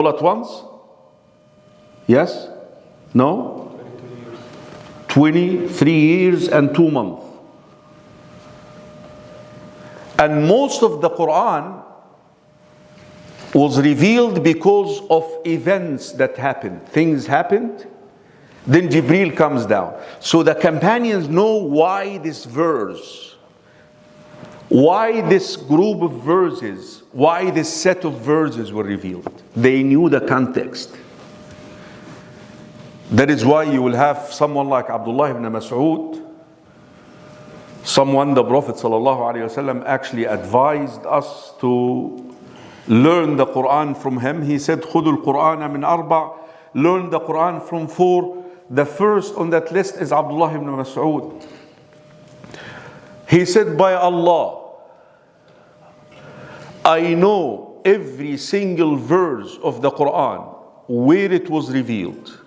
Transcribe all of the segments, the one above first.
all at once? Yes? No? 23 years and 2 months. And most of the Quran was revealed because of events that happened. Things happened, then Jibreel comes down. So the companions know why this verse, why this group of verses, why this set of verses were revealed. They knew the context. That is why you will have someone like Abdullah ibn Mas'ud, someone the Prophet ﷺ actually advised us to learn the Quran from him. He said, خُذُوا الْقُرْآنَ مِنْ أَرْبَعٍ, learn the Quran from 4. The first on that list is Abdullah ibn Mas'ud. He said, by Allah, I know every single verse of the Quran, where it was revealed,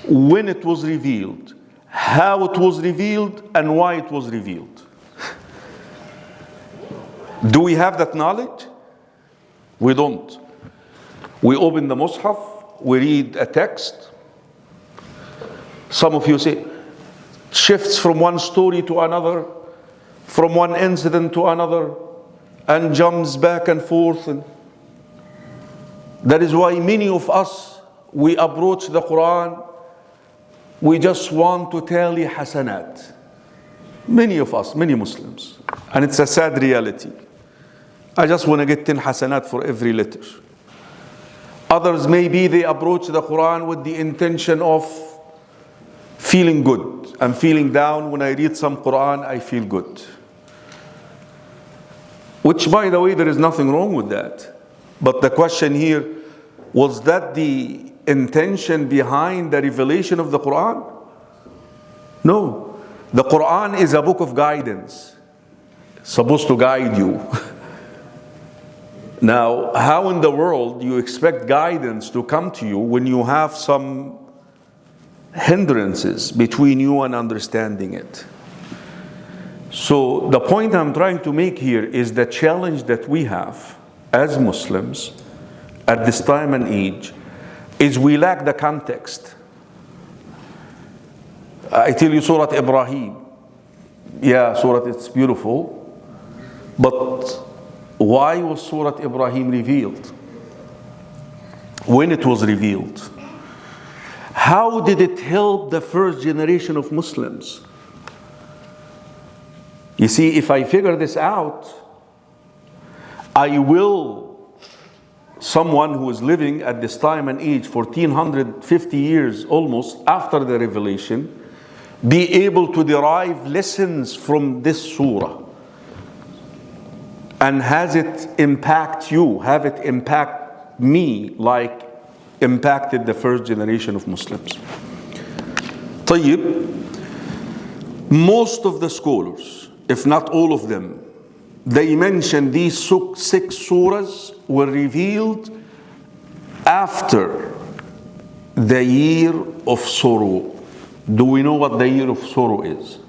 when it was revealed, how it was revealed, and why it was revealed. Do we have that knowledge? We don't. We open the Mus'haf, we read a text. Some of you say, shifts from one story to another, from one incident to another, and jumps back and forth. And that is why many of us, we approach the Quran, we just want to tally hasanat. Many of us, many Muslims. And it's a sad reality. I just want to get 10 hasanat for every letter. Others, maybe they approach the Quran with the intention of feeling good. I'm feeling down. When I read some Quran, I feel good. Which, by the way, there is nothing wrong with that. But the question here, was that the intention behind the revelation of the Quran? No. The Quran is a book of guidance. It's supposed to guide you. Now, how in the world do you expect guidance to come to you when you have some hindrances between you and understanding it? So the point I'm trying to make here is the challenge that we have as Muslims at this time and age is we lack the context. I tell you Surah Ibrahim. Yeah, Surah, it's beautiful. But why was Surah Ibrahim revealed? When it was revealed? How did it help the first generation of Muslims? You see, if I figure this out, I will, someone who is living at this time and age, 1450 years almost after the revelation, be able to derive lessons from this surah. And has it impact you? Have it impact me like impacted the first generation of Muslims? طيب, most of the scholars, if not all of them, they mention these 6 surahs were revealed after the year of sorrow. Do we know what the year of sorrow is?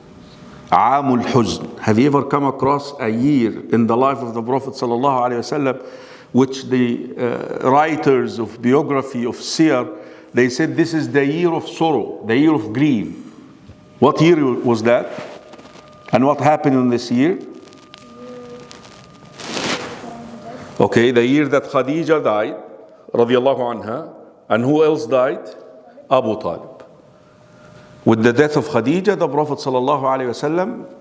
Amul Huzn. Have you ever come across a year in the life of the Prophet ﷺ which the writers of biography of Siyar, they said this is the year of sorrow, the year of grief. What year was that? And what happened in this year? Okay, the year that Khadija died, radiallahu anha, and who else died? Abu Talib. With the death of Khadija, the Prophet ﷺ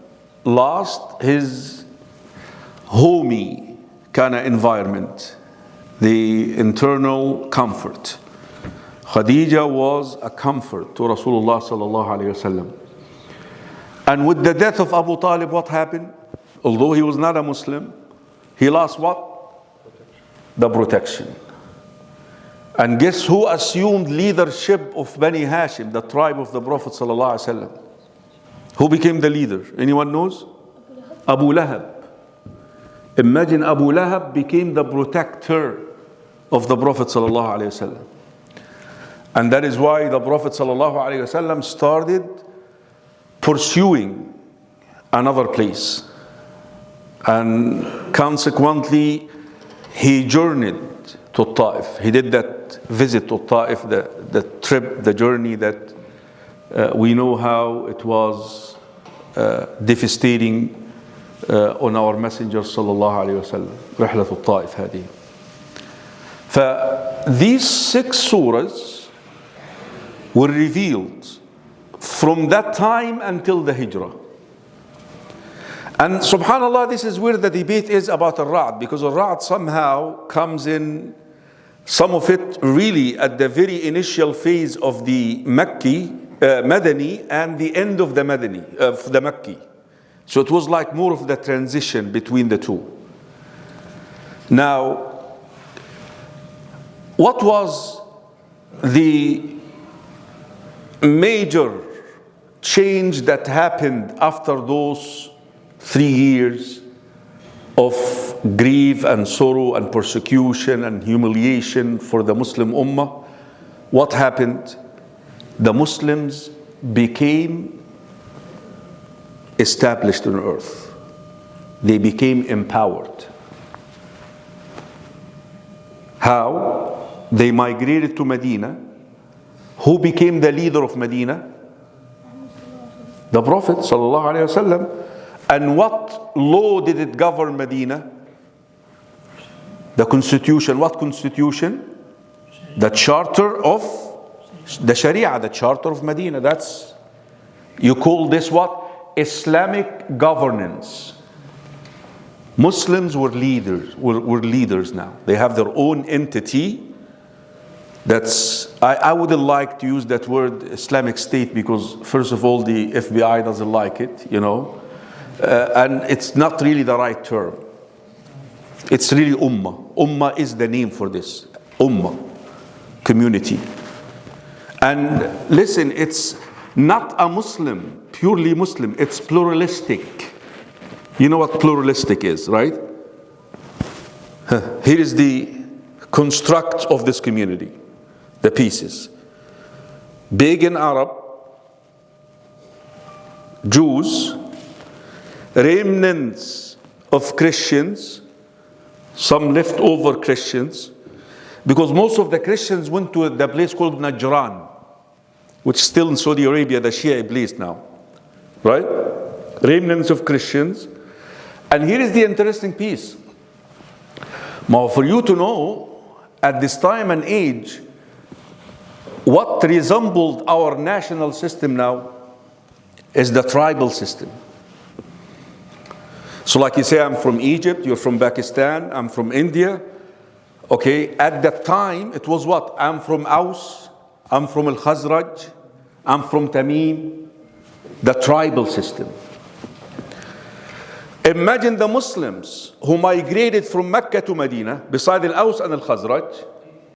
lost his homey kind of environment, the internal comfort. Khadija was a comfort to Rasulullah ﷺ. And with the death of Abu Talib, what happened? Although he was not a Muslim, he lost what? The protection. And guess who assumed leadership of Bani Hashim, the tribe of the Prophet ﷺ? Who became the leader? Anyone knows? Abu Lahab. Imagine Abu Lahab became the protector of the Prophet ﷺ. And that is why the Prophet ﷺ started pursuing another place. And consequently, he journeyed to Taif. He did that that visit to Ta'if, the trip, the journey that we know how it was devastating on our Messenger sallallahu alayhi wa sallam. رحلة الطائف هذه. These 6 surahs were revealed from that time until the Hijrah. And subhanAllah, this is where the debate is about Al-Ra'd, because Al-Ra'd somehow comes in, some of it really at the very initial phase of the Madani and the end of the Madani, of the Makki. So it was like more of the transition between the two. Now, what was the major change that happened after those 3 years of grief and sorrow and persecution and humiliation for the Muslim Ummah? What happened? The Muslims became established on earth. They became empowered. How? They migrated to Medina. Who became the leader of Medina? The Prophet sallallahu alaihi wasallam. And what law did it govern Medina? The constitution. What constitution? The charter of the Sharia, the charter of Medina. That's, you call this what? Islamic governance. Muslims were leaders now. They have their own entity. That's, I wouldn't like to use that word Islamic State, because first of all the FBI doesn't like it, you know. And it's not really the right term. It's really Ummah. Ummah is the name for this. Ummah, community. And listen, it's not a Muslim, purely Muslim. It's pluralistic. You know what pluralistic is, right? Here is the construct of this community, the pieces. Pagan Arab, Jews, remnants of Christians, some leftover Christians, because most of the Christians went to the place called Najran, which is still in Saudi Arabia, the Shia place now, right? Remnants of Christians. And here is the interesting piece. Now, for you to know, at this time and age, what resembled our national system now is the tribal system. So like you say, I'm from Egypt, you're from Pakistan, I'm from India. Okay, at that time, it was what? I'm from Aus, I'm from Al-Khazraj, I'm from Tamim, the tribal system. Imagine the Muslims who migrated from Mecca to Medina, beside Al-Aus and Al-Khazraj,